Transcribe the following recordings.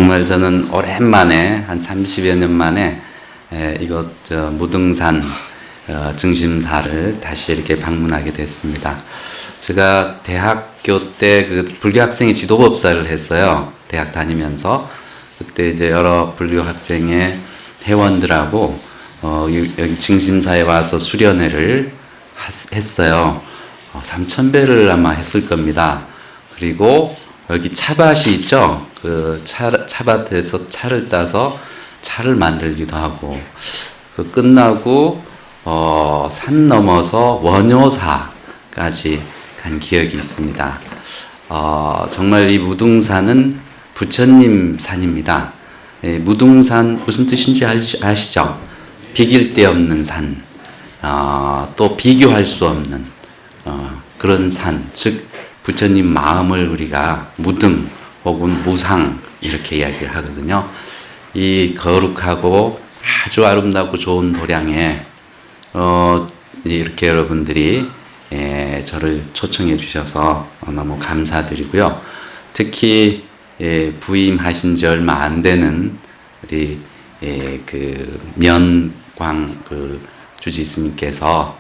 정말 저는 오랜만에 한 30여 년 만에 이곳 무등산 증심사를 다시 이렇게 방문하게 됐습니다. 제가 대학교 때 그 불교 학생의 지도법사를 했어요. 대학 다니면서 그때 이제 여러 불교 학생의 회원들하고 여기 증심사에 와서 수련회를 했어요. 3,000배를 아마 했을 겁니다. 그리고 여기 차밭이 있죠. 그 차밭에서 차를 따서 차를 만들기도 하고, 그 끝나고 산 넘어서 원효사까지 간 기억이 있습니다. 정말 이 무등산은 부처님 산입니다. 무등산 무슨 뜻인지 아시죠? 비길 데 없는 산, 또 비교할 수 없는 그런 산, 즉 부처님 마음을 우리가 무등 혹은 무상 이렇게 이야기를 하거든요. 이 거룩하고 아주 아름답고 좋은 도량에 이렇게 여러분들이 저를 초청해 주셔서 너무 감사드리고요. 특히 부임하신 지 얼마 안 되는 우리 그 면광 그 주지스님께서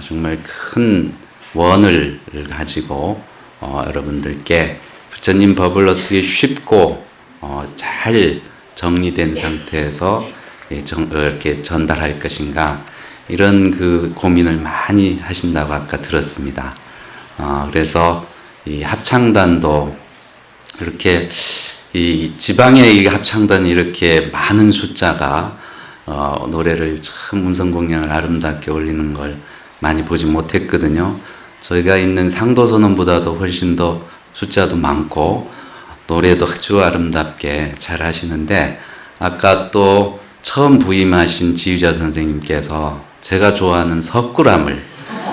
정말 큰 원을 가지고 여러분들께 부처님 법을 어떻게 쉽고 잘 정리된 상태에서 이렇게 전달할 것인가, 이런 그 고민을 많이 하신다고 아까 들었습니다. 그래서 이 합창단도 이렇게 이 지방의 이 합창단이 이렇게 많은 숫자가 노래를 참 음성 공연을 아름답게 올리는 걸 많이 보지 못했거든요. 저희가 있는 상도선언보다도 훨씬 더 숫자도 많고 노래도 아주 아름답게 잘 하시는데, 아까 또 처음 부임하신 지휘자 선생님께서 제가 좋아하는 석굴암을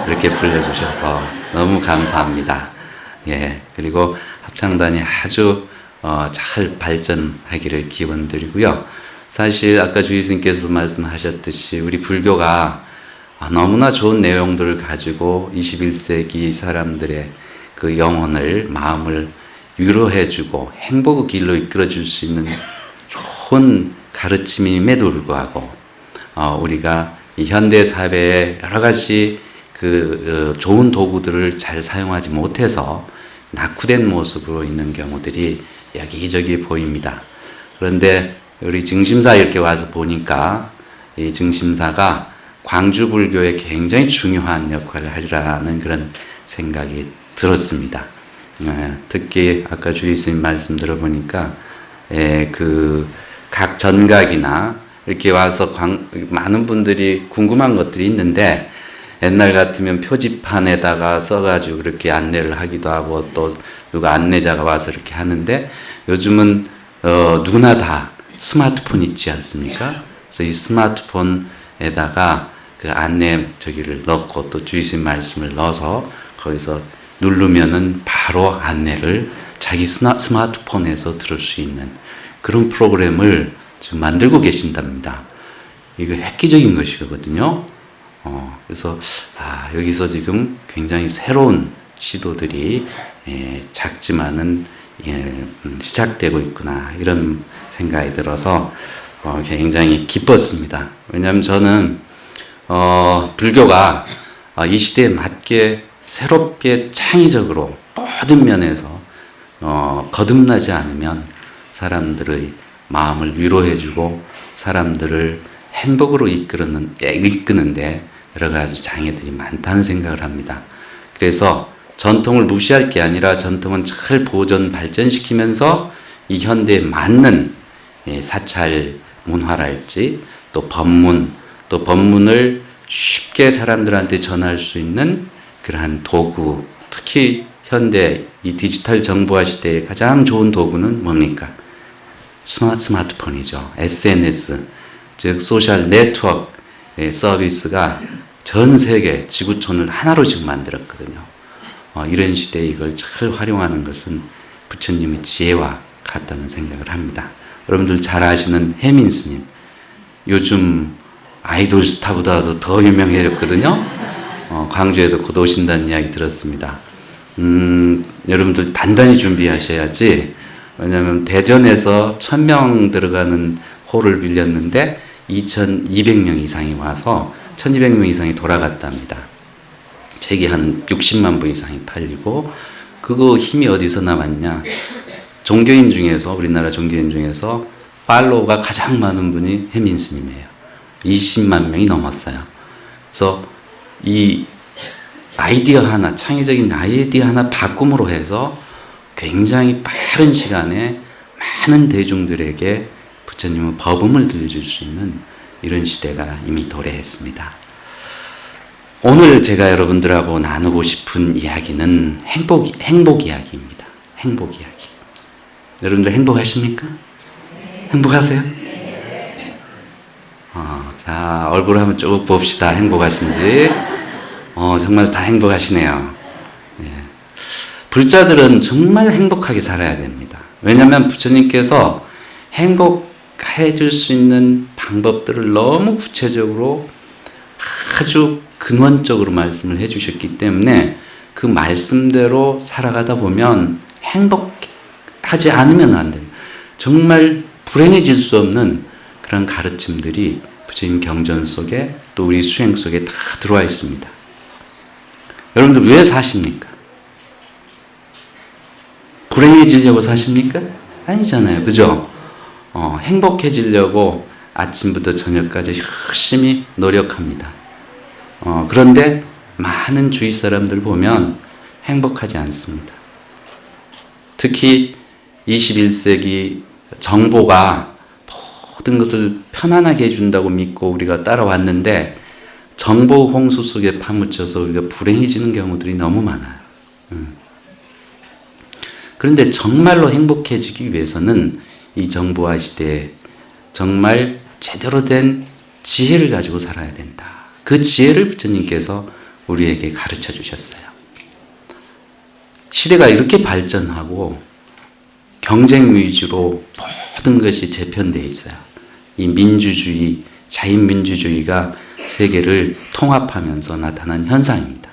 이렇게 불러주셔서 너무 감사합니다. 예, 그리고 합창단이 아주 잘 발전하기를 기원드리고요. 사실 아까 주의스님께서도 말씀하셨듯이 우리 불교가 너무나 좋은 내용들을 가지고 21세기 사람들의 그 영혼을, 마음을 위로해주고 행복의 길로 이끌어줄 수 있는 좋은 가르침임에도 불구하고 우리가 이 현대 사회에 여러 가지 그 좋은 도구들을 잘 사용하지 못해서 낙후된 모습으로 있는 경우들이 여기저기 보입니다. 그런데 우리 증심사 이렇게 와서 보니까 이 증심사가 광주 불교에 굉장히 중요한 역할을 하리라는 그런 생각이 들었습니다. 특히 아까 주의스님 말씀 들어보니까 그 각 전각이나 이렇게 와서 많은 분들이 궁금한 것들이 있는데, 옛날 같으면 표지판에다가 써가지고 그렇게 안내를 하기도 하고 또 누가 안내자가 와서 이렇게 하는데, 요즘은 누구나 다 스마트폰 있지 않습니까? 그래서 이 스마트폰에다가 그 안내 저기를 넣고 또 주의스님 말씀을 넣어서 거기서 누르면은 바로 안내를 자기 스마트폰에서 들을 수 있는 그런 프로그램을 지금 만들고 계신답니다. 이거 획기적인 것이거든요. 그래서 여기서 지금 굉장히 새로운 시도들이 작지만은 시작되고 있구나, 이런 생각이 들어서 굉장히 기뻤습니다. 왜냐하면 저는 불교가 이 시대에 맞게 새롭게 창의적으로 모든 면에서 거듭나지 않으면 사람들의 마음을 위로해주고 사람들을 행복으로 이끄는데 여러 가지 장애들이 많다는 생각을 합니다. 그래서 전통을 무시할 게 아니라 전통은 잘 보존 발전시키면서 이 현대에 맞는 사찰 문화랄지 또 법문을 쉽게 사람들한테 전할 수 있는 그러한 도구, 특히 현대 이 디지털 정보화 시대에 가장 좋은 도구는 뭡니까? 스마트폰이죠. SNS, 즉 소셜 네트워크 서비스가 전 세계 지구촌을 하나로 지금 만들었거든요. 이런 시대에 이걸 잘 활용하는 것은 부처님의 지혜와 같다는 생각을 합니다. 여러분들 잘 아시는 혜민 스님, 요즘 아이돌 스타보다도 더 유명해졌거든요. 광주에도 곧 오신다는 이야기 들었습니다. 여러분들 단단히 준비하셔야지 왜냐하면 대전에서 1000명 들어가는 홀을 빌렸는데 2200명 이상이 와서 1200명 이상이 돌아갔답니다. 책이 한 60만 부 이상이 팔리고, 그거 힘이 어디서 나왔냐? 종교인 중에서, 우리나라 종교인 중에서 팔로우가 가장 많은 분이 혜민 스님이에요. 20만 명이 넘었어요. 그래서 이 아이디어 하나, 창의적인 아이디어 하나 바꿈으로 해서 굉장히 빠른 시간에 많은 대중들에게 부처님의 법음을 들려줄 수 있는 이런 시대가 이미 도래했습니다. 오늘 제가 여러분들하고 나누고 싶은 이야기는 행복 이야기입니다. 행복 이야기. 여러분들 행복하십니까? 행복하세요? 자, 얼굴 한번 쭉 봅시다. 행복하신지. 정말 다 행복하시네요. 예. 불자들은 정말 행복하게 살아야 됩니다. 왜냐하면 부처님께서 행복해질 수 있는 방법들을 너무 구체적으로 아주 근원적으로 말씀을 해주셨기 때문에 그 말씀대로 살아가다 보면 행복하지 않으면 안 돼요. 정말 불행해질 수 없는 그런 가르침들이 부처님 경전 속에 또 우리 수행 속에 다 들어와 있습니다. 여러분들 왜 사십니까? 불행해지려고 사십니까? 아니잖아요. 그죠? 행복해지려고 아침부터 저녁까지 열심히 노력합니다. 그런데 많은 주위 사람들 보면 행복하지 않습니다. 특히 21세기 정보가 모든 것을 편안하게 해준다고 믿고 우리가 따라왔는데 정보 홍수 속에 파묻혀서 우리가 불행해지는 경우들이 너무 많아요. 그런데 정말로 행복해지기 위해서는 이 정보화 시대에 정말 제대로 된 지혜를 가지고 살아야 된다. 그 지혜를 부처님께서 우리에게 가르쳐 주셨어요. 시대가 이렇게 발전하고 경쟁 위주로 모든 것이 재편되어 있어요. 이 민주주의, 자유민주주의가 세계를 통합하면서 나타난 현상입니다.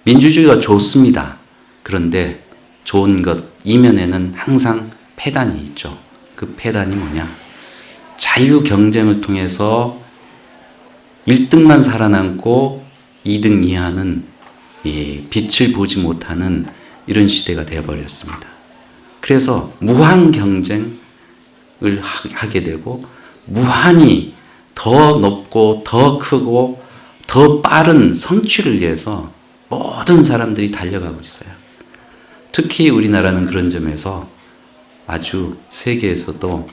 민주주의가 좋습니다. 그런데 좋은 것 이면에는 항상 폐단이 있죠. 그 폐단이 뭐냐? 자유 경쟁을 통해서 1등만 살아남고 2등 이하는 빛을 보지 못하는 이런 시대가 되어버렸습니다. 그래서 무한 경쟁을 하게 되고 무한히 더 높고 더 크고 더 빠른 성취를 위해서 모든 사람들이 달려가고 있어요. 특히 우리나라는 그런 점에서 아주 세계에서도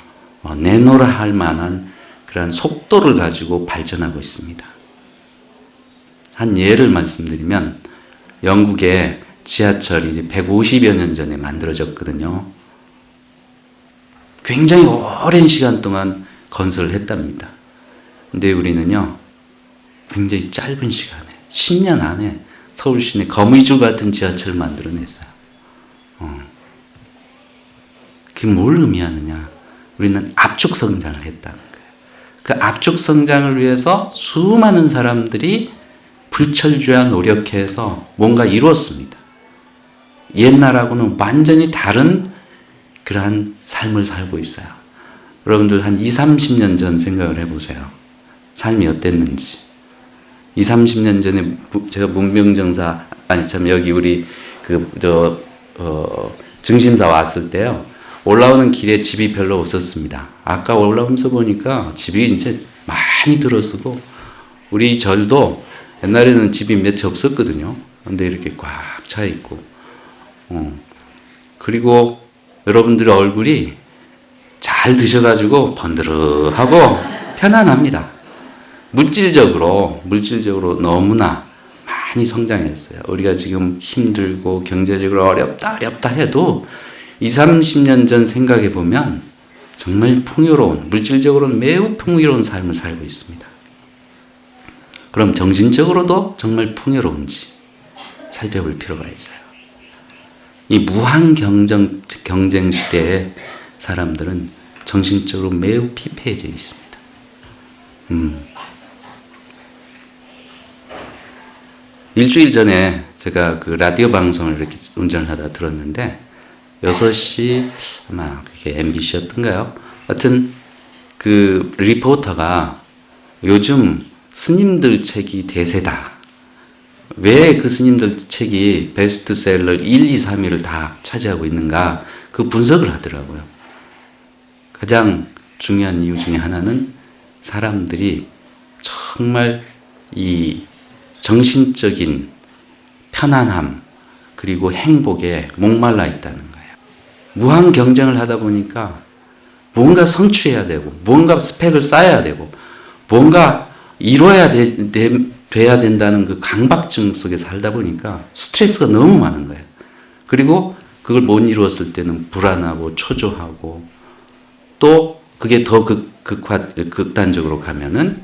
내노라 할 만한 그러한 속도를 가지고 발전하고 있습니다. 한 예를 말씀드리면 영국의 지하철이 150여 년 전에 만들어졌거든요. 굉장히 오랜 시간 동안 건설을 했답니다. 근데 우리는요, 굉장히 짧은 시간에, 10년 안에 서울 시내 거미줄 같은 지하철을 만들어냈어요. 그게 뭘 의미하느냐? 우리는 압축 성장을 했다는 거예요. 그 압축 성장을 위해서 수많은 사람들이 불철주야 노력해서 뭔가 이루었습니다. 옛날하고는 완전히 다른 그러한 삶을 살고 있어요. 여러분들 한 20, 30년 전 생각을 해보세요. 삶이 어땠는지. 20, 30년 전에 제가 문명정사, 여기 우리 증심사 왔을 때요. 올라오는 길에 집이 별로 없었습니다. 아까 올라오면서 보니까 집이 이제 많이 들어서고 우리 절도 옛날에는 집이 몇 채 없었거든요. 근데 이렇게 꽉 차 있고 그리고 여러분들의 얼굴이 잘 드셔가지고 번드르하고 편안합니다. 물질적으로 너무나 많이 성장했어요. 우리가 지금 힘들고 경제적으로 어렵다 해도 20, 30년 전 생각해 보면 정말 풍요로운, 물질적으로는 매우 풍요로운 삶을 살고 있습니다. 그럼 정신적으로도 정말 풍요로운지 살펴볼 필요가 있어요. 이 무한 경쟁 시대의 사람들은 정신적으로 매우 피폐해져 있습니다. 일주일 전에 제가 그 라디오 방송을 이렇게 운전을 하다 들었는데 6시 아마 그게 MBC였던가요? 하여튼 그 리포터가 요즘 스님들 책이 대세다. 왜 그 스님들 책이 베스트셀러 1, 2, 3위를 다 차지하고 있는가? 그 분석을 하더라고요. 가장 중요한 이유 중에 하나는 사람들이 정말 이 정신적인 편안함 그리고 행복에 목말라 있다는 거예요. 무한 경쟁을 하다 보니까 뭔가 성취해야 되고 뭔가 스펙을 쌓아야 되고 뭔가 이뤄야 돼야 된다는 그 강박증 속에 살다 보니까 스트레스가 너무 많은 거예요. 그리고 그걸 못 이루었을 때는 불안하고 초조하고 또 그게 더 극단적으로 가면은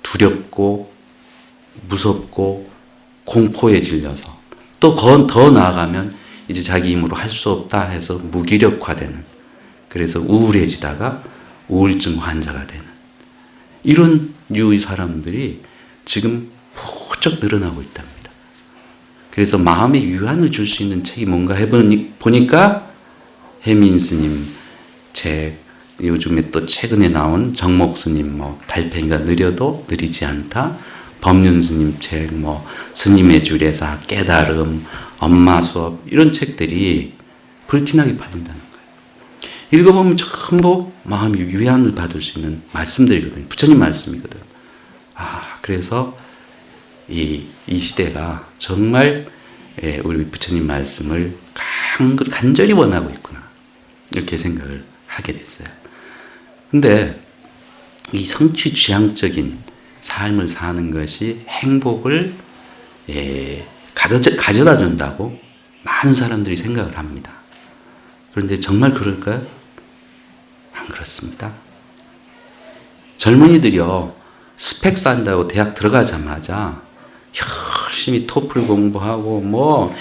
두렵고 무섭고 공포에 질려서 또 더 나아가면 이제 자기 힘으로 할 수 없다 해서 무기력화되는, 그래서 우울해지다가 우울증 환자가 되는 이런 류의 사람들이 지금 부쩍 늘어나고 있답니다. 그래서 마음에 위안을 줄 수 있는 책이 뭔가 해보니까 혜민 스님 책, 요즘에 또 최근에 나온 정목 스님 뭐 달팽이가 느려도 느리지 않다, 법륜 스님 책, 뭐 스님의 주례사, 깨달음, 엄마 수업 이런 책들이 불티나게 팔린다는 거예요. 읽어보면 전부 마음이 위안을 받을 수 있는 말씀들이거든요. 부처님 말씀이거든. 그래서 이 시대가 정말 우리 부처님 말씀을 간절히 원하고 있구나, 이렇게 생각을 하게 됐어요. 근데 이 성취지향적인 삶을 사는 것이 행복을 가져다 준다고 많은 사람들이 생각을 합니다. 그런데 정말 그럴까요? 안 그렇습니다. 젊은이들이요, 스펙 쌓는다고 대학 들어가자마자 열심히 토플 공부하고 뭐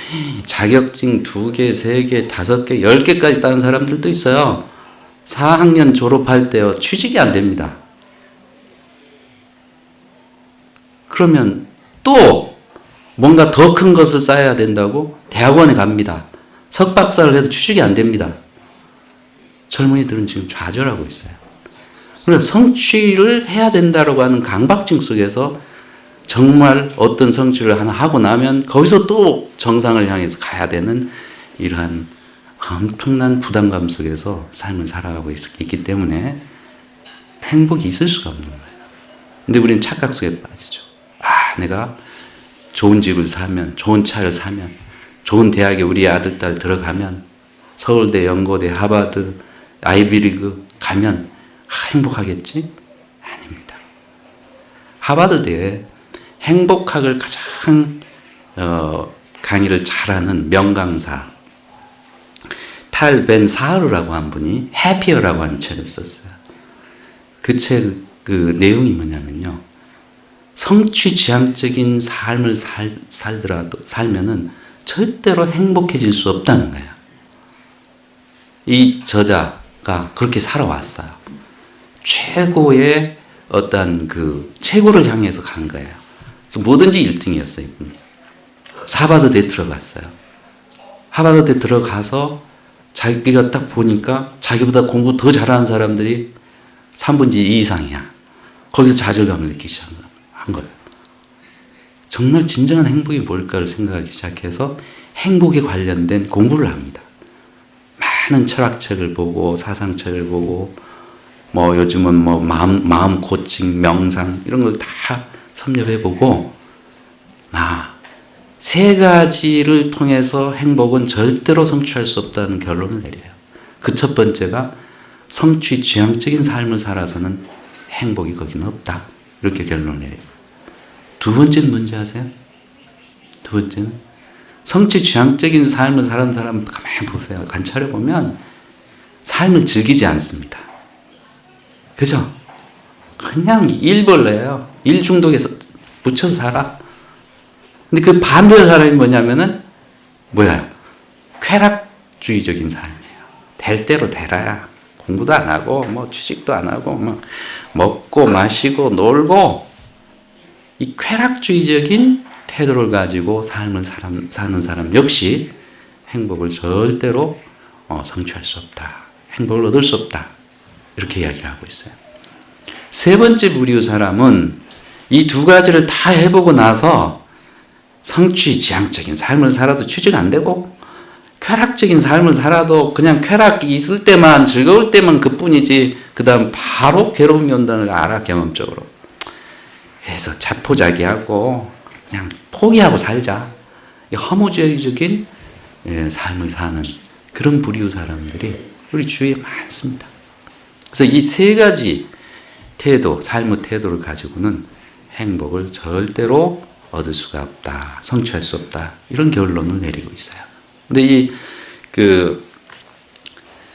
자격증 2개, 3개, 5개, 10개까지 따는 사람들도 있어요. 4학년 졸업할 때요, 취직이 안 됩니다. 그러면 또 뭔가 더 큰 것을 쌓아야 된다고 대학원에 갑니다. 석박사를 해도 취직이 안 됩니다. 젊은이들은 지금 좌절하고 있어요. 그래서 성취를 해야 된다고 하는 강박증 속에서 정말 어떤 성취를 하나 하고 나면 거기서 또 정상을 향해서 가야 되는 이러한 엄청난 부담감 속에서 삶을 살아가고 있기 때문에 행복이 있을 수가 없는 거예요. 근데 우리는 착각 속에 빠지죠. 내가 좋은 집을 사면, 좋은 차를 사면, 좋은 대학에 우리 아들, 딸 들어가면, 서울대, 연고대, 하버드, 아이비리그 가면 행복하겠지? 아닙니다. 하버드대에 행복학을 가장 강의를 잘하는 명강사 탈 벤 사하르라고 한 분이 해피어라고 하는 책을 썼어요. 그 책 그 내용이 뭐냐면요, 성취지향적인 삶을 살면은 절대로 행복해질 수 없다는 거예요. 이 저자가 그렇게 살아왔어요. 최고의 어떤 그 최고를 향해서 간 거예요. 그래서 뭐든지 1등이었어요, 이분이. 하버드대 들어갔어요. 하버드대 들어가서 자기가 딱 보니까 자기보다 공부 더 잘하는 사람들이 3분의 2 이상이야. 거기서 좌절감을 느끼기 시작한 거예요. 정말 진정한 행복이 뭘까를 생각하기 시작해서 행복에 관련된 공부를 합니다. 많은 철학책을 보고 사상책을 보고 뭐 요즘은 뭐 마음 코칭, 명상 이런 걸 다 섭렵해보고 3가지를 통해서 행복은 절대로 성취할 수 없다는 결론을 내려요. 그 첫 번째가 성취지향적인 삶을 살아서는 행복이 거기는 없다, 이렇게 결론을 내려요. 두 번째는 뭔지 아세요? 두 번째는 성취지향적인 삶을 사는 사람 가만히 보세요. 관찰해보면 삶을 즐기지 않습니다. 그죠? 그냥 일벌레예요. 일중독에서 묻혀서 살아. 근데 그 반대의 사람이 뭐냐면은 쾌락주의적인 삶이에요. 될 대로 되라야. 공부도 안 하고 뭐 취직도 안 하고 뭐 먹고 마시고 놀고, 이 쾌락주의적인 태도를 가지고 삶을 사는 사람 역시 행복을 절대로 성취할 수 없다. 행복을 얻을 수 없다. 이렇게 이야기를 하고 있어요. 세 번째 부류 사람은 이 두 가지를 다 해보고 나서 성취지향적인 삶을 살아도 취지가 안 되고 쾌락적인 삶을 살아도 그냥 쾌락이 있을 때만 즐거울 때만 그뿐이지 그 다음 바로 괴로움이 온다는 걸 알아 경험적으로. 그래서 자포자기하고 그냥 포기하고 살자. 허무주의적인 삶을 사는 그런 부류 사람들이 우리 주위에 많습니다. 그래서 이 세 가지 태도, 삶의 태도를 가지고는 행복을 절대로 얻을 수가 없다. 성취할 수 없다. 이런 결론을 내리고 있어요. 근데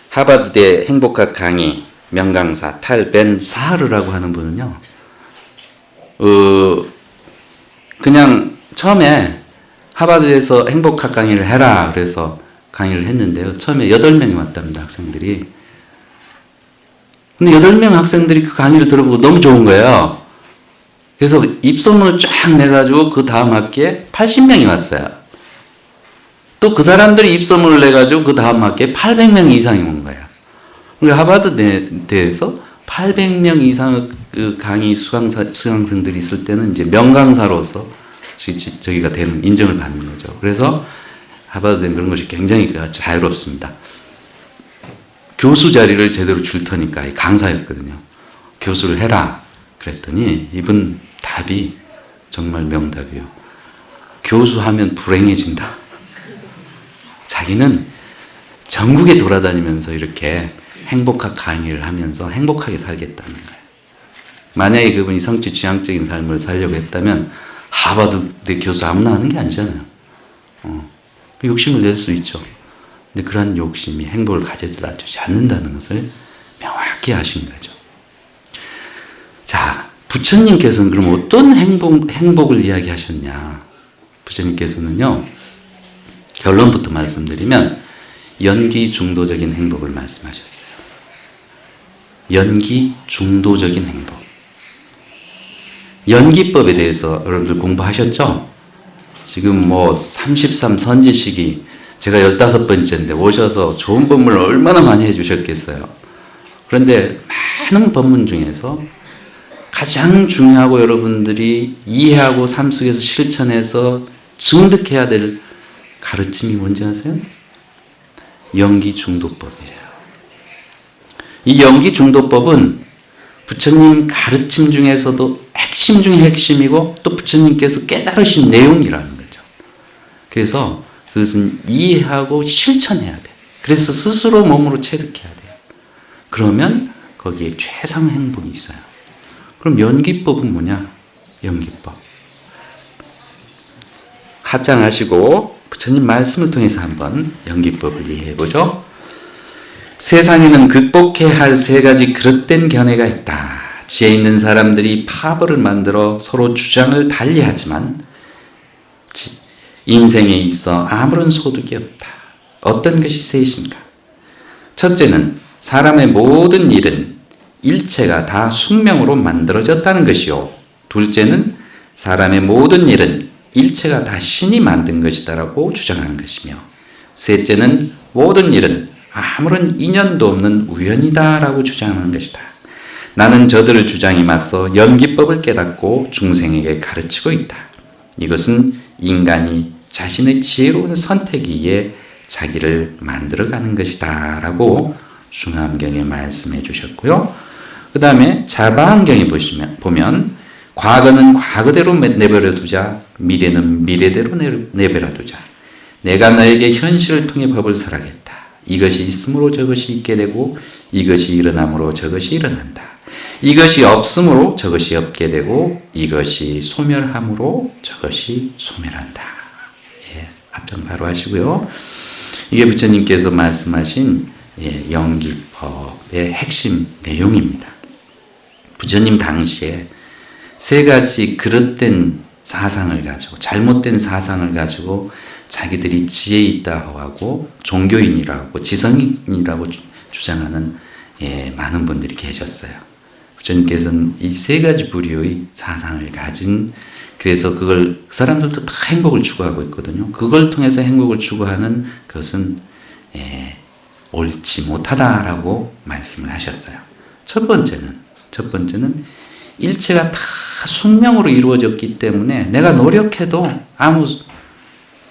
하버드대 행복학 강의 명강사 탈 벤 사하르라고 하는 분은요, 그냥 처음에 하버드에서 행복학 강의를 해라. 그래서 강의를 했는데요. 처음에 8명이 왔답니다, 학생들이. 근데 8명 학생들이 그 강의를 들어보고 너무 좋은 거예요. 그래서 입소문을 쫙 내가지고 그 다음 학기에 80명이 왔어요. 또 그 사람들이 입소문을 내가지고 그 다음 학기에 800명 이상이 온 거예요. 그러니까 하버드대에서 800명 이상의 그 강의 수강생들이 있을 때는 이제 명강사로서 저기가 되는, 인정을 받는 거죠. 그래서 하버드대는 그런 것이 굉장히 자유롭습니다. 교수 자리를 제대로 줄 테니까, 강사였거든요. 교수를 해라. 그랬더니 이분 답이 정말 명답이에요. 교수하면 불행해진다. 자기는 전국에 돌아다니면서 이렇게 행복학 강의를 하면서 행복하게 살겠다는 거예요. 만약에 그분이 성취지향적인 삶을 살려고 했다면 하버드대 교수 아무나 하는 게 아니잖아요. 욕심을 낼 수 있죠. 근데 그러한 욕심이 행복을 가져다 주지 않는다는 것을 명확히 하신 거죠. 자, 부처님께서는 그럼 어떤 행복을 이야기하셨냐? 부처님께서는요, 결론부터 말씀드리면 연기 중도적인 행복을 말씀하셨어요. 연기 중도적인 행복. 연기법에 대해서 여러분들 공부하셨죠? 지금 33 선지식이 제가 15번째인데 오셔서 좋은 법문을 얼마나 많이 해주셨겠어요. 그런데 많은 법문 중에서 가장 중요하고 여러분들이 이해하고 삶 속에서 실천해서 증득해야 될 가르침이 뭔지 아세요? 연기중도법이에요. 이 연기중도법은 부처님 가르침 중에서도 핵심 중에 핵심이고 또 부처님께서 깨달으신 내용이라는 거죠. 그래서 그것은 이해하고 실천해야 돼. 그래서 스스로 몸으로 체득해야 돼요. 그러면 거기에 최상 행복이 있어요. 그럼 연기법은 뭐냐? 연기법. 합장하시고 부처님 말씀을 통해서 한번 연기법을 이해해보죠. 세상에는 극복해야 할 세 가지 그릇된 견해가 있다. 지혜 있는 사람들이 파벌을 만들어 서로 주장을 달리하지만 인생에 있어 아무런 소득이 없다. 어떤 것이 셋인가? 첫째는 사람의 모든 일은 일체가 다 숙명으로 만들어졌다는 것이요. 둘째는 사람의 모든 일은 일체가 다 신이 만든 것이다라고 주장하는 것이며, 셋째는 모든 일은 아무런 인연도 없는 우연이다라고 주장하는 것이다. 나는 저들의 주장에 맞서 연기법을 깨닫고 중생에게 가르치고 있다. 이것은 인간이 자신의 지혜로운 선택에 의해 자기를 만들어가는 것이다 라고 중암경에 말씀해 주셨고요. 그 다음에 자바안경에 보면 과거는 과거대로 내버려 두자, 미래는 미래대로 내버려 두자. 내가 너에게 현실을 통해 법을 설하겠다. 이것이 있으므로 저것이 있게 되고 이것이 일어남으로 저것이 일어난다. 이것이 없으므로 저것이 없게 되고 이것이 소멸함으로 저것이 소멸한다. 예, 합정 바로 하시고요. 이게 부처님께서 말씀하신 연기법의 핵심 내용입니다. 부처님 당시에 세 가지 그릇된 사상을 가지고, 잘못된 사상을 가지고 자기들이 지혜 있다고 하고 종교인이라고 지성인이라고 주장하는 많은 분들이 계셨어요. 부처님께서는 이 세 가지 부류의 사상을 가진, 그래서 그 사람들도 다 행복을 추구하고 있거든요. 그걸 통해서 행복을 추구하는 것은 옳지 못하다라고 말씀을 하셨어요. 첫 번째는 일체가 다 숙명으로 이루어졌기 때문에 내가 노력해도 아무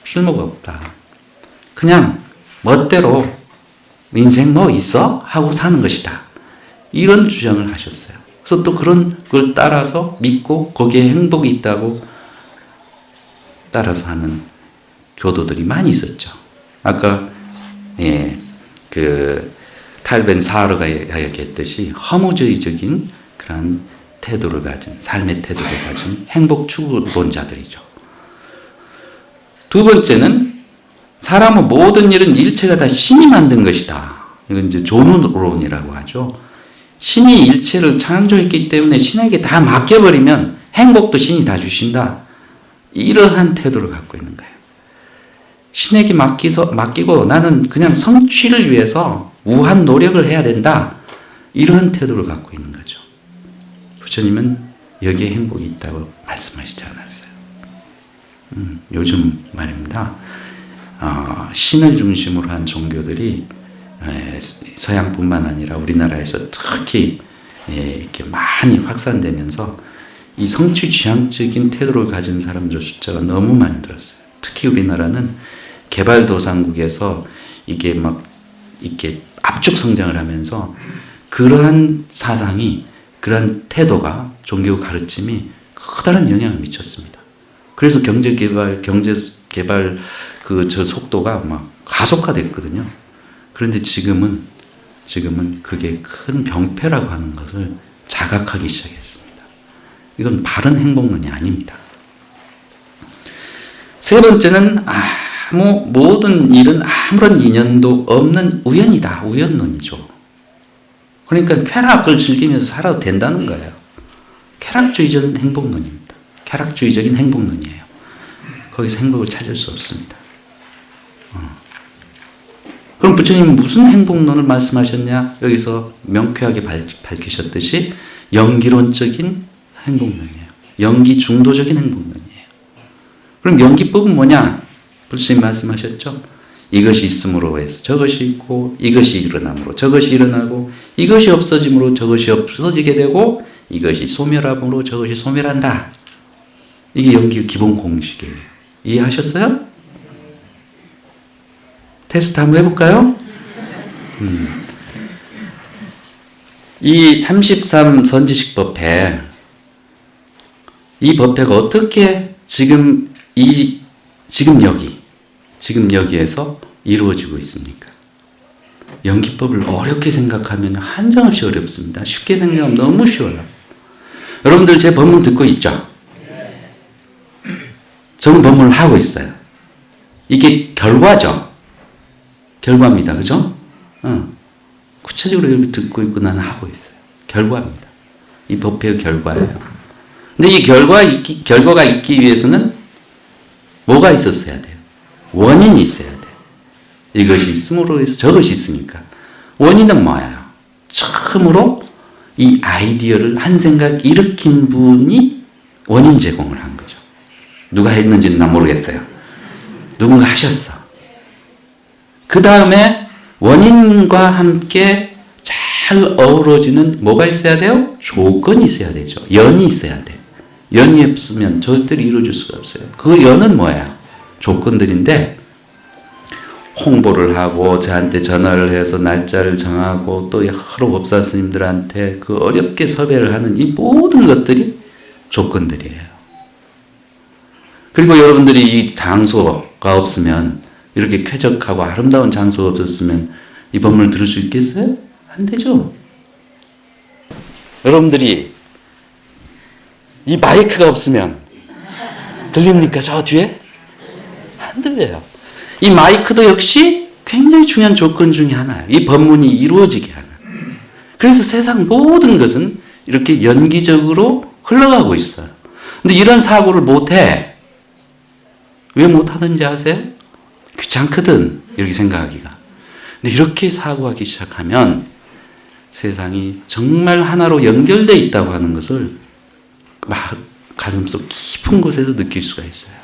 쓸모가 없다. 그냥 멋대로 인생 뭐 있어? 하고 사는 것이다. 이런 주장을 하셨어요. 그래서 또 그런 걸 따라서 믿고 거기에 행복이 있다고 따라서 하는 교도들이 많이 있었죠. 아까 그 탈벤 사하르가 이야기했듯이 허무주의적인 그런 태도를 가진, 삶의 태도를 가진 행복 추구론자들이죠. 두 번째는 사람은 모든 일은 일체가 다 신이 만든 것이다. 이건 이제 존우론이라고 하죠. 신이 일체를 창조했기 때문에 신에게 다 맡겨버리면 행복도 신이 다 주신다. 이러한 태도를 갖고 있는 거예요. 신에게 맡기고 나는 그냥 성취를 위해서 무한 노력을 해야 된다. 이런 태도를 갖고 있는 거죠. 부처님은 여기에 행복이 있다고 말씀하시지 않았어요. 요즘 말입니다. 신을 중심으로 한 종교들이 서양뿐만 아니라 우리나라에서 특히 이렇게 많이 확산되면서 이 성취 지향적인 태도를 가진 사람들 숫자가 너무 많이 늘었어요. 특히 우리나라는 개발도상국에서 이게 막 이렇게 압축 성장을 하면서 그러한 사상이, 그러한 태도가 종교 가르침이 커다란 영향을 미쳤습니다. 그래서 경제 개발 저 속도가 막 가속화됐거든요. 그런데 지금은 그게 큰 병폐라고 하는 것을 자각하기 시작했습니다. 이건 바른 행복론이 아닙니다. 세 번째는 모든 일은 아무런 인연도 없는 우연이다. 우연론이죠. 그러니까 쾌락을 즐기면서 살아도 된다는 거예요. 쾌락주의적인 행복론입니다. 쾌락주의적인 행복론이에요. 거기서 행복을 찾을 수 없습니다. 그럼 부처님은 무슨 행복론을 말씀하셨냐? 여기서 명쾌하게 밝히셨듯이 연기론적인 행복론이에요. 연기 중도적인 행복론이에요. 그럼 연기법은 뭐냐? 부처님 말씀하셨죠? 이것이 있음으로 해서 저것이 있고, 이것이 일어남으로 저것이 일어나고, 이것이 없어짐으로 저것이 없어지게 되고, 이것이 소멸함으로 저것이 소멸한다. 이게 연기의 기본 공식이에요. 이해하셨어요? 테스트 한번 해볼까요? 이 33 선지식법회, 이 법회가 어떻게 지금 여기에서 이루어지고 있습니까? 연기법을 어렵게 생각하면 한정없이 어렵습니다. 쉽게 생각하면 너무 쉬워요. 여러분들 제 법문 듣고 있죠? 저는 법문을 하고 있어요. 이게 결과죠. 결과입니다. 그죠? 구체적으로 이렇게 듣고 있고 나는 하고 있어요. 결과입니다. 이 법회의 결과예요. 근데 이 결과가 있기 위해서는 뭐가 있었어야 돼요? 원인이 있어야 돼요. 이것이 있음으로 해서 저것이 있으니까. 원인은 뭐예요? 처음으로 이 아이디어를 한 생각 일으킨 분이 원인 제공을 한 거죠. 누가 했는지는 난 모르겠어요. 누군가 하셨어. 그 다음에 원인과 함께 잘 어우러지는 뭐가 있어야 돼요? 조건이 있어야 되죠. 연이 있어야 돼요. 연이 없으면 절대로 이루어질 수가 없어요. 그 연은 뭐예요? 조건들인데 홍보를 하고 저한테 전화를 해서 날짜를 정하고 또 여러 법사 스님들한테 그 어렵게 섭외를 하는 이 모든 것들이 조건들이에요. 그리고 여러분들이 이 장소가 없으면, 이렇게 쾌적하고 아름다운 장소가 없었으면 이 법문을 들을 수 있겠어요? 안 되죠. 여러분들이 이 마이크가 없으면 들립니까? 저 뒤에? 안 들려요. 이 마이크도 역시 굉장히 중요한 조건 중에 하나예요. 이 법문이 이루어지게 하는. 그래서 세상 모든 것은 이렇게 연기적으로 흘러가고 있어요. 근데 이런 사고를 못해. 왜 못하는지 아세요? 귀찮거든, 이렇게 생각하기가. 근데 이렇게 사고하기 시작하면 세상이 정말 하나로 연결되어 있다고 하는 것을 막 가슴속 깊은 곳에서 느낄 수가 있어요.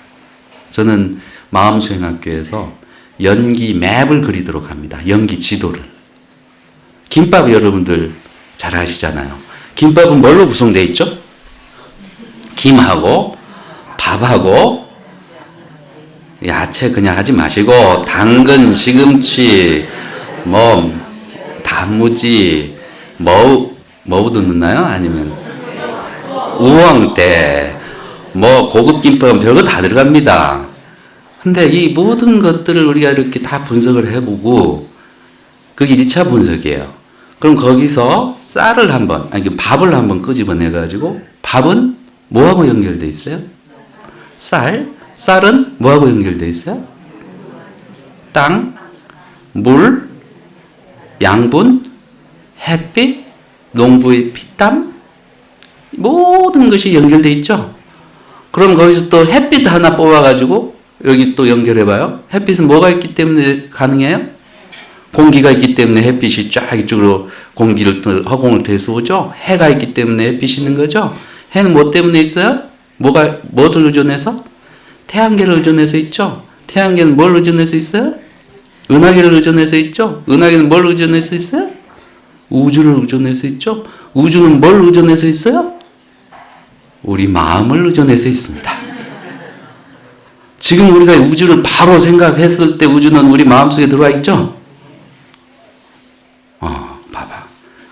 저는 마음수행학교에서 연기 맵을 그리도록 합니다. 연기 지도를. 김밥 여러분들 잘 아시잖아요. 김밥은 뭘로 구성되어 있죠? 김하고 밥하고 야채 그냥 하지 마시고 당근, 시금치, 뭐 단무지, 뭐도 넣나요? 아니면 우엉대, 뭐 고급 김밥은 별거 다 들어갑니다. 근데 이 모든 것들을 우리가 이렇게 다 분석을 해보고 그게 1차 분석이에요. 그럼 거기서 쌀을 한번, 아니 밥을 한번 끄집어내가지고 밥은 뭐하고 연결돼 있어요? 쌀은 뭐하고 연결돼 있어요? 땅, 물, 양분, 햇빛, 농부의 피땀, 모든 것이 연결돼 있죠. 그럼 거기서 또 햇빛 하나 뽑아가지고 여기 또 연결해봐요. 햇빛은 뭐가 있기 때문에 가능해요? 공기가 있기 때문에 햇빛이 쫙 이쪽으로 허공을 대서 오죠. 해가 있기 때문에 햇빛이 있는 거죠. 해는 뭐 때문에 있어요? 무엇을 의존해서? 태양계를 의존해서 있죠. 태양계는 뭘 의존해서 있어요? 은하계를 의존해서 있죠. 은하계는 뭘 의존해서 있어요? 우주를 의존해서 있죠. 우주는 뭘 의존해서 있어요? 우리 마음을 의존해서 있습니다. 지금 우리가 우주를 바로 생각했을 때 우주는 우리 마음속에 들어와 있죠? 봐봐.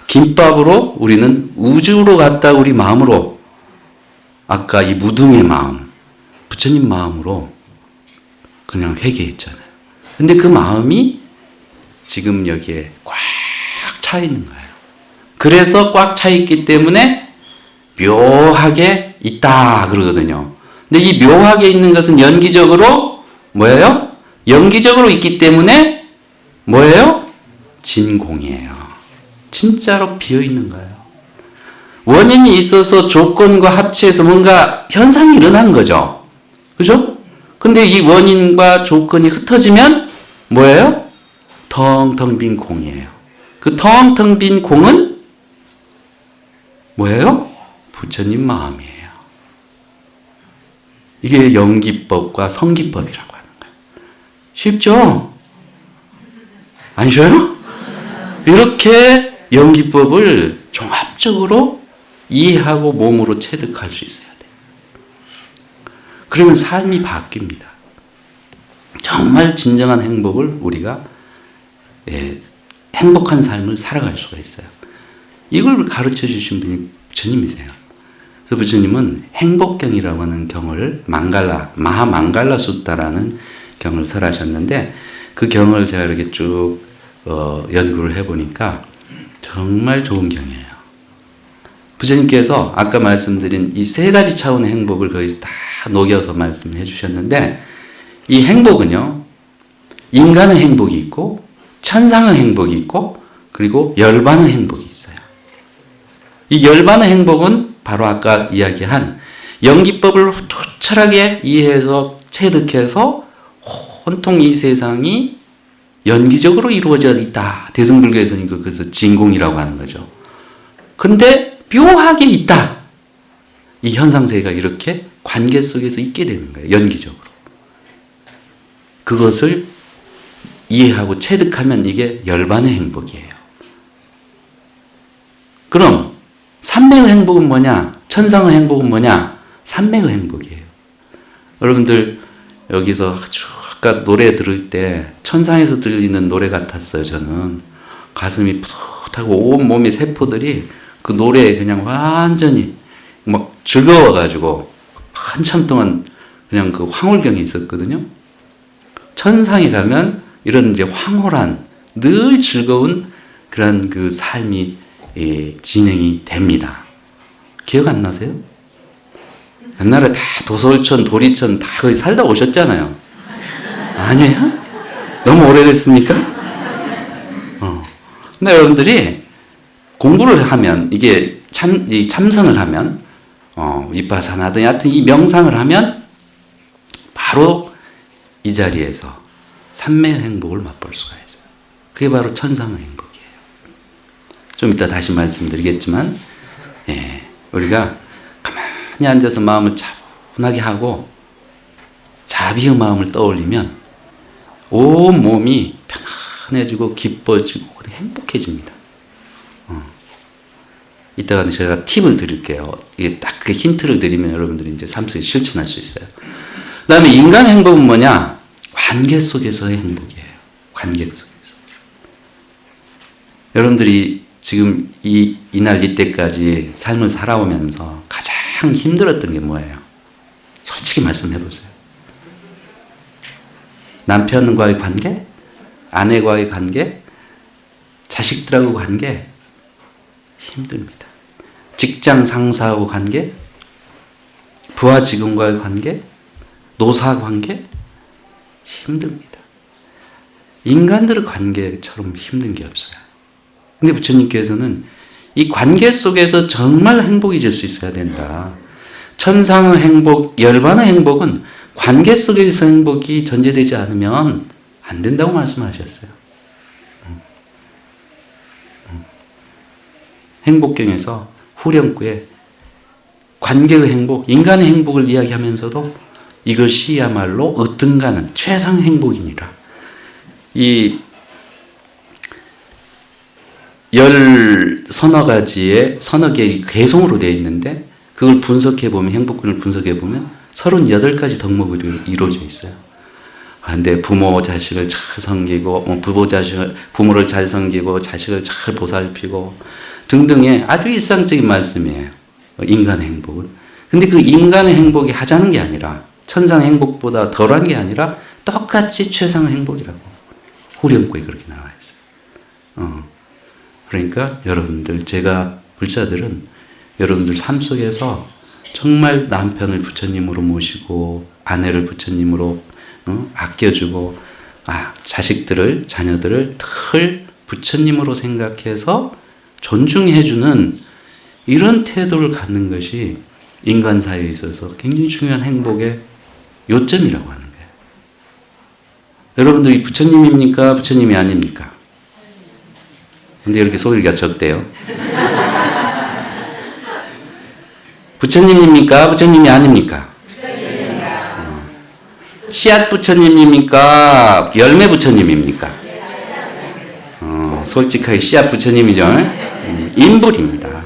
김밥으로 우리는 우주로 갔다 우리 마음으로 아까 이 무등의 마음, 부처님 마음으로 그냥 회개했잖아요. 근데 그 마음이 지금 여기에 꽉 차 있는 거예요. 그래서 꽉 차 있기 때문에 묘하게 있다 그러거든요. 근데 이 묘하게 있는 것은 연기적으로 뭐예요? 연기적으로 있기 때문에 뭐예요? 진공이에요. 진짜로 비어있는 거예요. 원인이 있어서 조건과 합치해서 뭔가 현상이 일어난 거죠. 그죠? 근데 이 원인과 조건이 흩어지면 뭐예요? 텅텅 빈 공이에요. 그 텅텅 빈 공은 뭐예요? 부처님 마음이에요. 이게 연기법과 성기법이라고 하는 거예요. 쉽죠? 안 쉬워요? 이렇게 연기법을 종합적으로 이해하고 몸으로 체득할 수 있어야 돼요. 그러면 삶이 바뀝니다. 정말 진정한 행복을 우리가 행복한 삶을 살아갈 수가 있어요. 이걸 가르쳐 주신 분이 부처님이세요. 그래서 부처님은 행복경이라고 하는 경을 마하망갈라 숫다라는 경을 설하셨는데 그 경을 제가 이렇게 쭉 연구를 해보니까 정말 좋은 경이에요. 부처님께서 아까 말씀드린 이 세 가지 차원의 행복을 거기서 다 녹여서 말씀해 주셨는데 이 행복은요, 인간의 행복이 있고 천상의 행복이 있고 그리고 열반의 행복이 있어요. 이 열반의 행복은 바로 아까 이야기한 연기법을 투철하게 이해해서 체득해서 온통 이 세상이 연기적으로 이루어져 있다. 대승불교에서는 그래서 진공이라고 하는 거죠. 근데 묘하게 있다. 이 현상세계가 이렇게 관계 속에서 있게 되는 거예요. 연기적으로. 그것을 이해하고 체득하면 이게 열반의 행복이에요. 그럼 삼매의 행복은 뭐냐? 천상의 행복은 뭐냐? 삼매의 행복이에요. 여러분들 여기서 아까 노래 들을 때 천상에서 들리는 노래 같았어요. 저는 가슴이 푸듯하고 온 몸의 세포들이 그 노래에 그냥 완전히 막 즐거워가지고 한참 동안 그냥 그 황홀경이 있었거든요. 천상에 가면 이런 이제 황홀한 늘 즐거운 그런 그 삶이 진행이 됩니다. 기억 안 나세요? 옛날에 다 도솔천, 도리천 다 거기 살다 오셨잖아요. 아니에요? 너무 오래됐습니까? 근데 여러분들이 공부를 하면 이게 참선을 하면 위파사나든 하여튼 이 명상을 하면 바로 이 자리에서 삼매의 행복을 맛볼 수가 있어요. 그게 바로 천상의 행복이에요. 좀 이따 다시 말씀드리겠지만 우리가 가만히 앉아서 마음을 차분하게 하고 자비의 마음을 떠올리면 온 몸이 편안해지고 기뻐지고 행복해집니다. 이따가 제가 팁을 드릴게요. 이게 딱 그 힌트를 드리면 여러분들이 이제 삶 속에 실천할 수 있어요. 그 다음에 인간의 행복은 뭐냐? 관계 속에서의 행복이에요. 관계 속에서. 여러분들이 지금 이날 이때까지 삶을 살아오면서 가장 힘들었던 게 뭐예요? 솔직히 말씀해 보세요. 남편과의 관계? 아내와의 관계? 자식들하고 관계? 힘듭니다. 직장 상사하고 관계? 부하 직원과의 관계? 노사 관계? 힘듭니다. 인간들의 관계처럼 힘든 게 없어요. 근데 부처님께서는 이 관계 속에서 정말 행복해질 수 있어야 된다. 천상의 행복, 열반의 행복은 관계 속에서 행복이 전제되지 않으면 안 된다고 말씀하셨어요. 행복경에서 후렴구에 관계의 행복, 인간의 행복을 이야기하면서도 이것이야말로 어떤가는 최상 행복이니라. 이 10서너 가지의 서너 개의 개성으로 되어 있는데 그걸 분석해보면 행복군을 분석해보면 38가지 덕목으로 이루어져 있어요. 근데 부모 자식을 잘 섬기고 부모를 잘 섬기고 자식을 잘 보살피고 등등의 아주 일상적인 말씀이에요. 인간의 행복은. 근데 그 인간의 행복이 하자는 게 아니라 천상의 행복보다 덜한 게 아니라 똑같이 최상의 행복이라고 후렴구에 그렇게 나와 있어요. 그러니까 여러분들, 제가 불자들은 여러분들 삶 속에서 정말 남편을 부처님으로 모시고 아내를 부처님으로 아껴주고 자식들을, 자녀들을 늘 부처님으로 생각해서 존중해주는 이런 태도를 갖는 것이 인간 사회에 있어서 굉장히 중요한 행복의 요점이라고 하는 거예요. 여러분들이 부처님입니까? 부처님이 아닙니까? 근데 이렇게 소리가 적대요. 부처님입니까? 부처님이 아닙니까? 씨앗 부처님입니까? 열매 부처님입니까? 솔직하게 씨앗 부처님이죠. 인불입니다.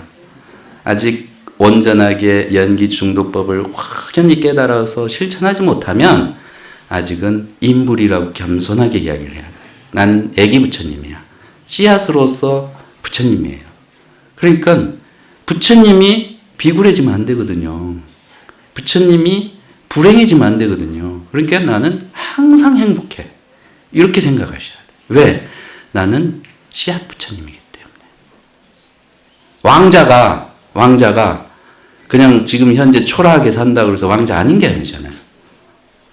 아직 온전하게 연기 중도법을 확연히 깨달아서 실천하지 못하면 아직은 인불이라고 겸손하게 이야기를 해야 돼요. 나는 애기 부처님이야. 씨앗으로서 부처님이에요. 그러니까 부처님이 비굴해지면 안 되거든요. 부처님이 불행해지면 안 되거든요. 그러니까 나는 항상 행복해. 이렇게 생각하셔야 돼요. 왜? 나는 씨앗 부처님이기 때문에. 왕자가 그냥 지금 현재 초라하게 산다고 해서 왕자 아닌 게 아니잖아요.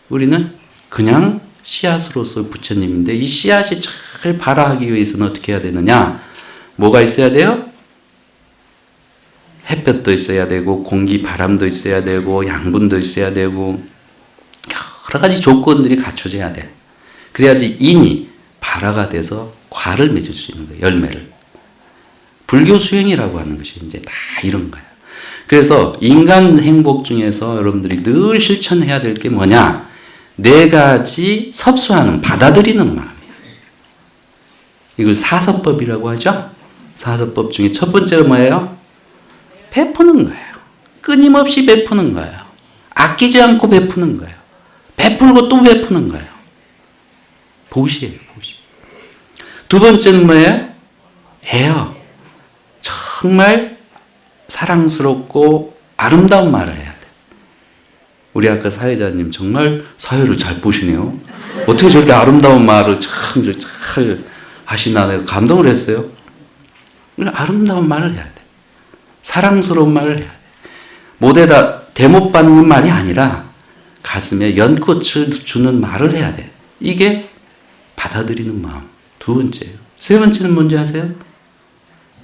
우리는 그냥 씨앗으로서 부처님인데 이 씨앗이 잘 발화하기 위해서는 어떻게 해야 되느냐? 뭐가 있어야 돼요? 햇볕도 있어야 되고 공기, 바람도 있어야 되고 양분도 있어야 되고 여러 가지 조건들이 갖춰져야 돼. 그래야지 인이 발화가 돼서 과를 맺을 수 있는 거예요. 열매를. 불교 수행이라고 하는 것이 이제 다 이런 거예요. 그래서 인간 행복 중에서 여러분들이 늘 실천해야 될 게 뭐냐? 4가지 섭수하는, 받아들이는 마음이에요. 이걸 사서법이라고 하죠. 사서법 중에 첫 번째가 뭐예요? 베푸는 거예요. 끊임없이 베푸는 거예요. 아끼지 않고 베푸는 거예요. 베풀고 또 베푸는 거예요. 보시예요, 보시. 두 번째는 뭐예요? 애요. 정말 사랑스럽고 아름다운 말을 해야 돼. 우리 아까 사회자님 정말 사회를 잘 보시네요. 어떻게 저렇게 아름다운 말을 참 잘 하시나 내가 감동을 했어요. 아름다운 말을 해야 돼. 사랑스러운 말을 해야 돼. 못에다 대못 받는 말이 아니라 가슴에 연꽃을 주는 말을 해야 돼. 이게 받아들이는 마음. 두 번째예요. 세 번째는 뭔지 아세요?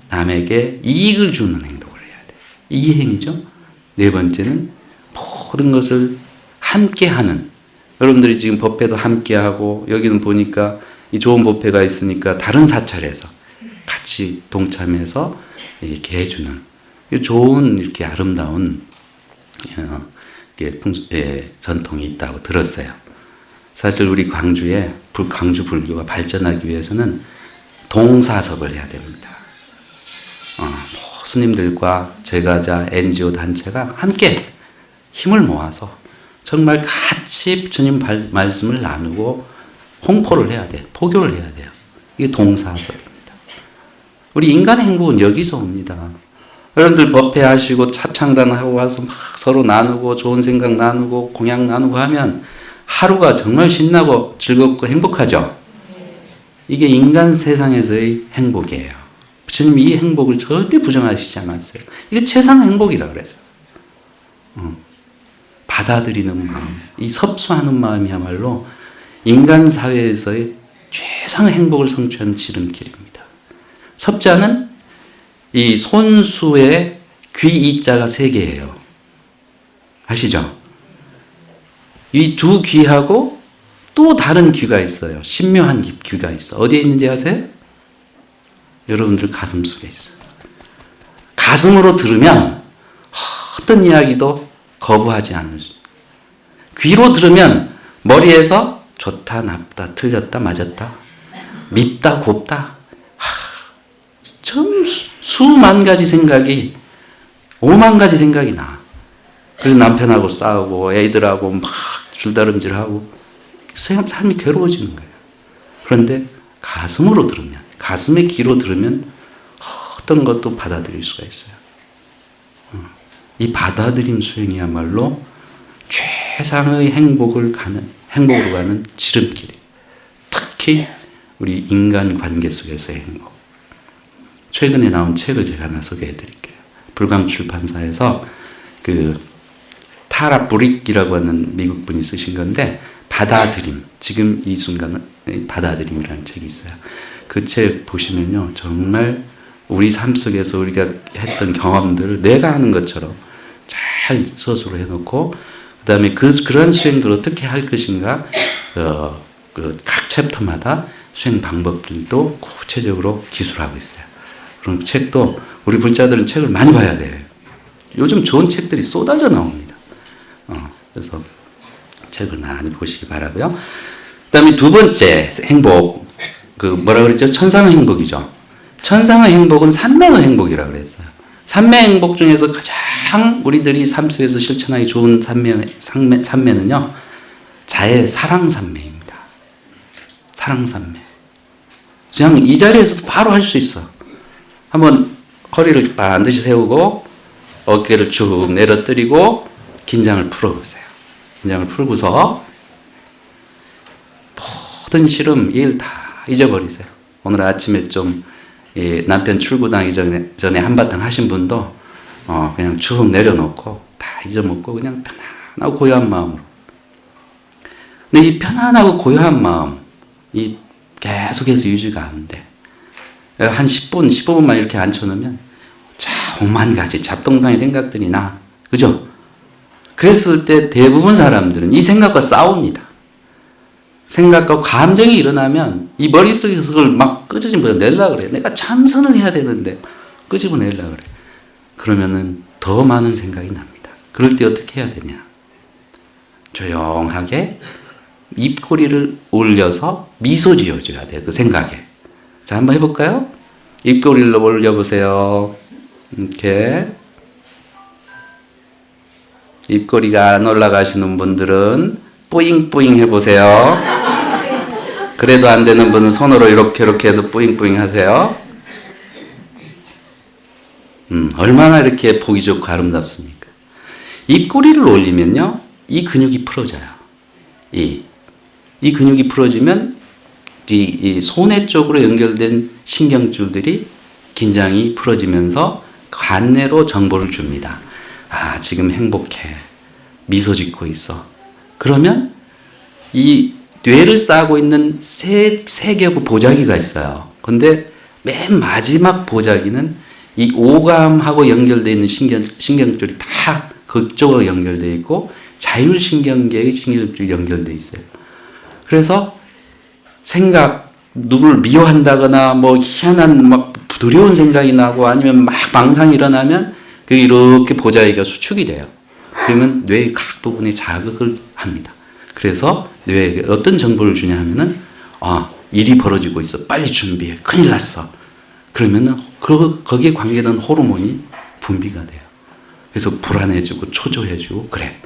남에게 이익을 주는 행동을 해야 돼. 이행이죠. 네 번째는 모든 것을 함께하는. 여러분들이 지금 법회도 함께하고 여기는 보니까 이 좋은 법회가 있으니까 다른 사찰에서 같이 동참해서 이렇게 해주는 좋은 이렇게 아름다운 전통이 있다고 들었어요. 사실 우리 광주에 광주 불교가 발전하기 위해서는 동사섭을 해야 됩니다. 스님들과 제가자 NGO 단체가 함께 힘을 모아서 정말 같이 주님 말씀을 나누고 홍포를 해야 돼. 포교를 해야 돼요. 이게 동사섭입니다. 우리 인간의 행복은 여기서 옵니다. 여러분들 법회하시고 합창단하고 와서 막 서로 나누고 좋은 생각 나누고 공약 나누고 하면 하루가 정말 신나고 즐겁고 행복하죠. 이게 인간 세상에서의 행복이에요. 부처님이 이 행복을 절대 부정하시지 않았어요. 이게 최상 행복이라고 그랬어요. 받아들이는 마음, 이 섭수하는 마음이야말로 인간 사회에서의 최상의 행복을 성취하는 지름길입니다. 섭자는 이 손수의 귀 이자가 3개예요. 아시죠? 이 두 귀하고 또 다른 귀가 있어요. 신묘한 귀가 있어. 어디에 있는지 아세요? 여러분들 가슴 속에 있어요. 가슴으로 들으면 어떤 이야기도 거부하지 않을 수. 귀로 들으면 머리에서 좋다, 나쁘다, 틀렸다, 맞았다, 밉다, 곱다, 참 수만 가지 생각이, 5만 가지 생각이 나. 그래서 남편하고 싸우고 애들하고 막 줄다름질하고 삶이 괴로워지는 거예요. 그런데 가슴으로 들으면, 가슴의 귀로 들으면 어떤 것도 받아들일 수가 있어요. 이 받아들임 수행이야말로 최상의 행복으로 가는 지름길이에요. 특히 우리 인간 관계 속에서의 행복. 최근에 나온 책을 제가 하나 소개해 드릴게요. 불광출판사에서 타라 브릭이라고 하는 미국 분이 쓰신 건데, 받아들임, 지금 이 순간은 받아들임이라는 책이 있어요. 그 책 보시면요, 정말 우리 삶 속에서 우리가 했던 경험들을 내가 하는 것처럼 잘 서술을 해놓고, 그 다음에 그런 수행들을 어떻게 할 것인가, 각 챕터마다 수행 방법들도 구체적으로 기술하고 있어요. 그런 책도 우리 불자들은 책을 많이 봐야 돼요. 요즘 좋은 책들이 쏟아져 나옵니다. 그래서 책을 많이 보시기 바라고요. 그 다음에 두 번째 행복, 뭐라 그랬죠? 천상의 행복이죠. 천상의 행복은 삼매의 행복이라고 그랬어요. 삼매 행복 중에서 가장 우리들이 삶 속에서 실천하기 좋은 삼매는요, 자의 사랑삼매입니다. 사랑삼매. 그냥 이 자리에서도 바로 할 수 있어. 한번 허리를 반드시 세우고 어깨를 쭉 내려뜨리고 긴장을 풀어보세요. 긴장을 풀고서 모든 시름, 일 다 잊어버리세요. 오늘 아침에 좀 남편 출근하기 전에 한바탕 하신 분도 그냥 쭉 내려놓고 다 잊어먹고 그냥 편안하고 고요한 마음으로. 근데 이 편안하고 고요한 마음, 이 계속해서 유지가 안 돼. 한 10분, 15분만 이렇게 앉혀놓으면 자, 5만 가지 잡동사니 생각들이 나. 그죠? 그랬을 때 대부분 사람들은 이 생각과 싸웁니다. 생각과 감정이 일어나면 이 머릿속에서 그걸 막 끄집어내려고 그래. 내가 참선을 해야 되는데 끄집어내려고 그래. 그러면은 더 많은 생각이 납니다. 그럴 때 어떻게 해야 되냐? 조용하게 입꼬리를 올려서 미소 지어줘야 돼요. 그 생각에. 자, 한번 해볼까요? 입꼬리를 올려보세요. 이렇게. 입꼬리가 안 올라가시는 분들은 뿌잉뿌잉 해보세요. 그래도 안 되는 분은 손으로 이렇게 해서 뿌잉뿌잉 하세요. 얼마나 이렇게 보기 좋고 아름답습니까? 입꼬리를 올리면요, 이 근육이 풀어져요. 이 근육이 풀어지면 이 손해 쪽으로 연결된 신경줄들이 긴장이 풀어지면서 관내로 정보를 줍니다. 아, 지금 행복해. 미소 짓고 있어. 그러면 이 뇌를 싸고 있는 세 개의 보자기가 있어요. 근데 맨 마지막 보자기는 이 오감하고 연결되어 있는 신경줄이 다 그쪽으로 연결되어 있고 자율신경계의 신경줄이 연결되어 있어요. 그래서 누구를 미워한다거나 뭐 희한한 막 두려운 생각이 나고 아니면 막 망상이 일어나면 이렇게 보자기가 수축이 돼요. 그러면 뇌의 각 부분에 자극을 합니다. 그래서 뇌에게 어떤 정보를 주냐 하면은 일이 벌어지고 있어. 빨리 준비해. 큰일 났어. 그러면은 거기에 관계된 호르몬이 분비가 돼요. 그래서 불안해지고 초조해지고 그래.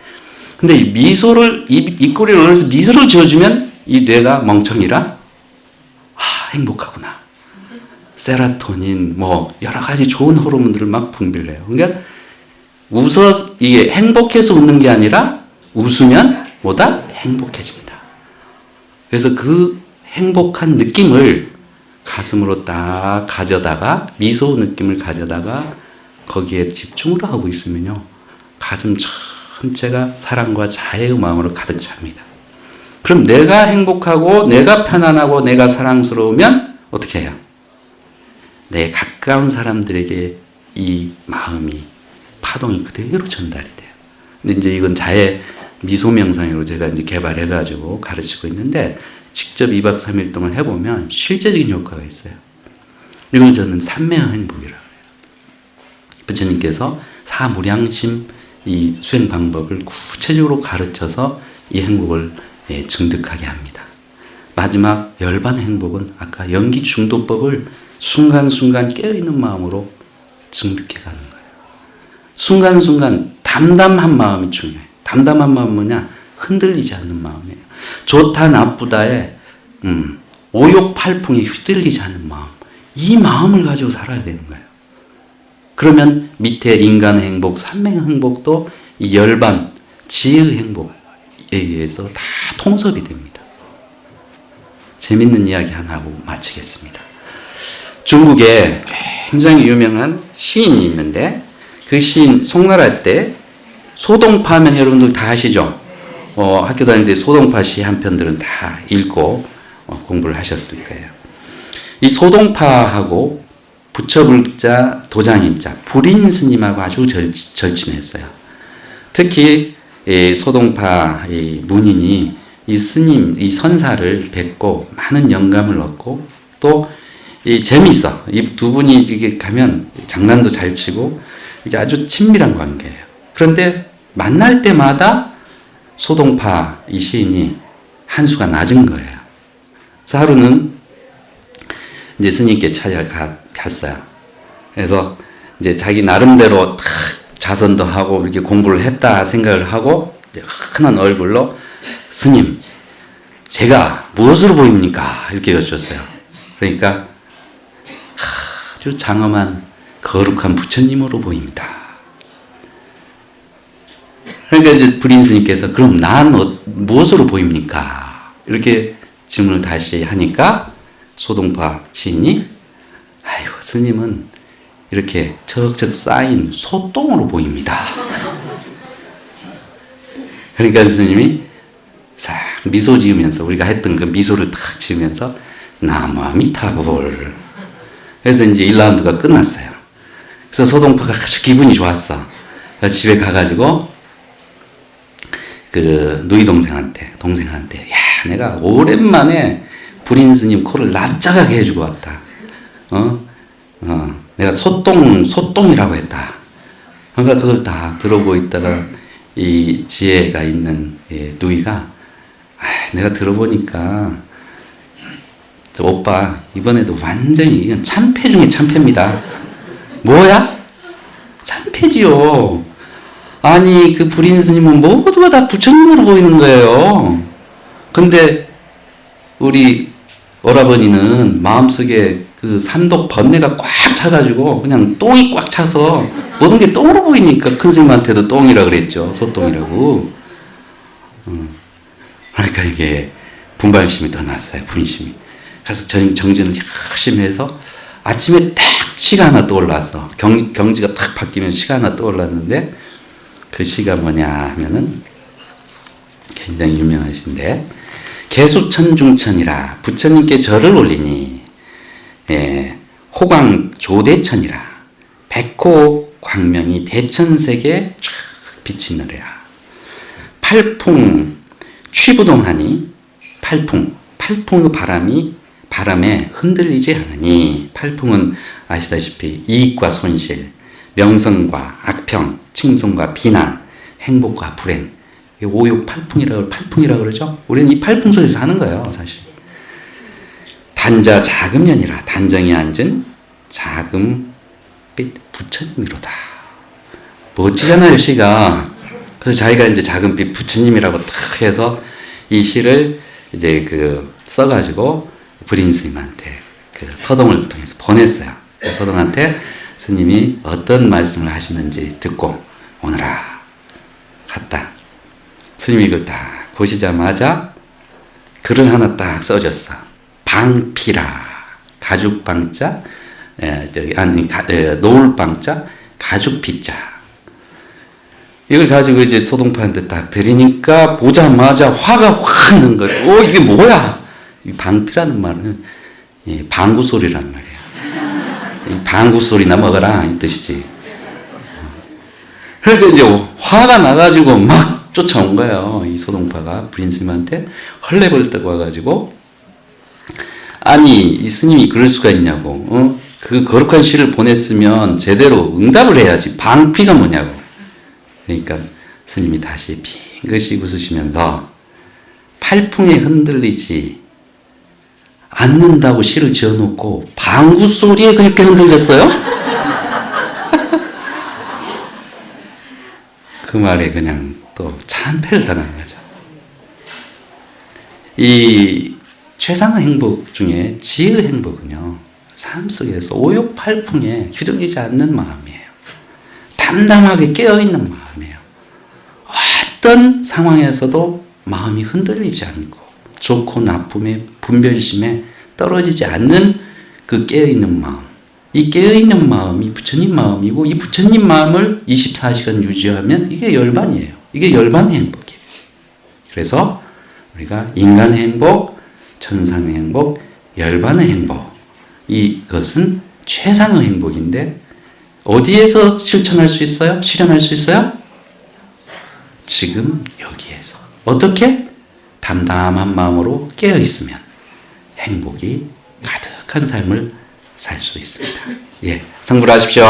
근데 이 미소를 입꼬리를 올려서 미소를 지어주면 이 뇌가 멍청이라 행복하구나. 세라토닌 여러 가지 좋은 호르몬들을 막 분비를 해요. 그러니까 이게 행복해서 웃는 게 아니라 웃으면 뭐다? 행복해진다. 그래서 그 행복한 느낌을 가슴으로 딱 가져다가 미소 느낌을 가져다가 거기에 집중을 하고 있으면요. 가슴 전체가 사랑과 자애의 마음으로 가득 찹니다. 그럼 내가 행복하고 내가 편안하고 내가 사랑스러우면 어떻게 해요? 내 가까운 사람들에게 이 마음이 파동이 그대로 전달이 돼요. 근데 이제 이건 자애 미소 명상으로 제가 이제 개발해가지고 가르치고 있는데 직접 2박 3일 동안 해보면 실제적인 효과가 있어요. 이걸 저는 삼매의 행복이라고 해요. 부처님께서 사무량심 이 수행 방법을 구체적으로 가르쳐서 이 행복을 증득하게 합니다. 마지막 열반의 행복은 아까 연기 중도법을 순간순간 깨어있는 마음으로 증득해 가는 거예요. 순간순간 담담한 마음이 중요해요. 담담한 마음은 뭐냐? 흔들리지 않는 마음이에요. 좋다 나쁘다에 오욕팔풍에 휘둘리지 않는 마음. 이 마음을 가지고 살아야 되는 거예요. 그러면 밑에 인간의 행복, 삼매의 행복도 이 열반, 지혜의 행복에 의해서 다 통섭이 됩니다. 재밌는 이야기 하나 하고 마치겠습니다. 중국에 굉장히 유명한 시인이 있는데 그 시인 송나라 때 소동파 하면 여러분들 다 아시죠? 학교 다닐 때 소동파 시 한 편들은 다 읽고 공부를 하셨을 거예요. 이 소동파하고 부처불자 도장인자 불인 스님하고 아주 절친했어요. 특히 이 소동파 이 문인이 이 스님, 이 선사를 뵙고 많은 영감을 얻고 또 이 재미있어. 이 두 분이 이게 가면 장난도 잘 치고 이게 아주 친밀한 관계예요. 그런데 만날 때마다 소동파 이 시인이 한수가 낮은 거예요. 그래서 하루는 이제 스님께 찾아갔어요. 그래서 이제 자기 나름대로 탁 자선도 하고 이렇게 공부를 했다 생각을 하고 흔한 얼굴로 스님, 제가 무엇으로 보입니까? 이렇게 여쭈었어요. 그러니까 아주 장엄한 거룩한 부처님으로 보입니다. 그러니까 이제 불인 스님께서 그럼 난 무엇으로 보입니까? 이렇게 질문을 다시 하니까 소동파 시인이 아이고 스님은 이렇게 척척 쌓인 소똥으로 보입니다. 그러니까 스님이 싹 미소 지으면서 우리가 했던 그 미소를 탁 지으면서 나무아미타불 그래서 이제 1라운드가 끝났어요. 그래서 소동파가 아주 기분이 좋았어. 그래서 집에 가가지고 그 누이 동생한테 야 내가 오랜만에 불인 스님 코를 납작하게 해주고 왔다. 내가 소똥이라고 했다. 그러니까 그걸 다 들어보고 있다가 이 지혜가 있는 누이가 내가 들어보니까 오빠 이번에도 완전히 이건 참패 중에 참패입니다. 뭐야? 참패지요. 아니 그 불인 스님은 모두가 다 부처님으로 보이는 거예요. 근데 우리 오라버니는 마음속에 그 삼독 번뇌가 꽉 차가지고 그냥 똥이 꽉 차서 모든 게 똥으로 보이니까 큰 스님한테도 똥이라 그랬죠. 소똥이라고. 그러니까 이게 분발심이 더 났어요. 분심이. 그래서 정진을 열심히 해서 아침에 딱 시가 하나 떠올라서 경지가 탁 바뀌면 시가 하나 떠올랐는데 그 시가 뭐냐 하면은 굉장히 유명하신데 개수천중천이라 부처님께 절을 올리니 호광 조대천이라 백호 광명이 대천색에 쫙 비치느라 팔풍 취부동하니 팔풍의 바람에 흔들리지 않으니 팔풍은 아시다시피 이익과 손실, 명성과 악평, 칭송과 비난, 행복과 불행 오육팔풍이라고 팔풍이라고 그러죠. 우리는 이 팔풍 속에서 하는 거예요, 사실. 단자 자금년이라 단정히 앉은 자금빛 부처님이로다. 멋지잖아요, 시가. 그래서 자기가 이제 자금빛 부처님이라고 탁 해서 이 시를 이제 써가지고 부린 스님한테 서동을 통해서 보냈어요. 서동한테 스님이 어떤 말씀을 하시는지 듣고 오너라 갔다. 스님이 이걸 딱 보시자마자 글을 하나 딱 써줬어. 방피라. 가죽방자, 노을방자, 가죽피자. 이걸 가지고 이제 소동파한테 딱 드리니까 보자마자 화가 확 난 거예요. 이게 뭐야? 이 방피라는 말은 방구소리란 말이에요. 방구소리나 먹어라 이 뜻이지. 그러니까 이제 화가 나가지고 막 쫓아온 거예요. 이 소동파가 부린 스님한테 헐레벌 떠고 와가지고 아니 이 스님이 그럴 수가 있냐고. 그 거룩한 시를 보냈으면 제대로 응답을 해야지. 방피가 뭐냐고. 그러니까 스님이 다시 빙긋이 웃으시면서 팔풍에 흔들리지 않는다고 시를 지어놓고 방구 소리에 그렇게 흔들렸어요? 그 말에 그냥 또 참패를 당한 거죠. 이 최상의 행복 중에 지의 행복은요, 삶 속에서 오욕팔풍에 휘둘리지 않는 마음이에요. 담담하게 깨어있는 마음이에요. 어떤 상황에서도 마음이 흔들리지 않고 좋고 나쁨의 분별심에 떨어지지 않는 그 깨어있는 마음. 이 깨어있는 마음이 부처님 마음이고 이 부처님 마음을 24시간 유지하면 이게 열반이에요. 이게 열반의 행복이에요. 그래서 우리가 인간의 행복, 천상의 행복, 열반의 행복, 이것은 최상의 행복인데 어디에서 실천할 수 있어요? 실현할 수 있어요? 지금 여기에서. 어떻게? 담담한 마음으로 깨어있으면 행복이 가득한 삶을 살 수 있습니다. 예, 성불하십시오.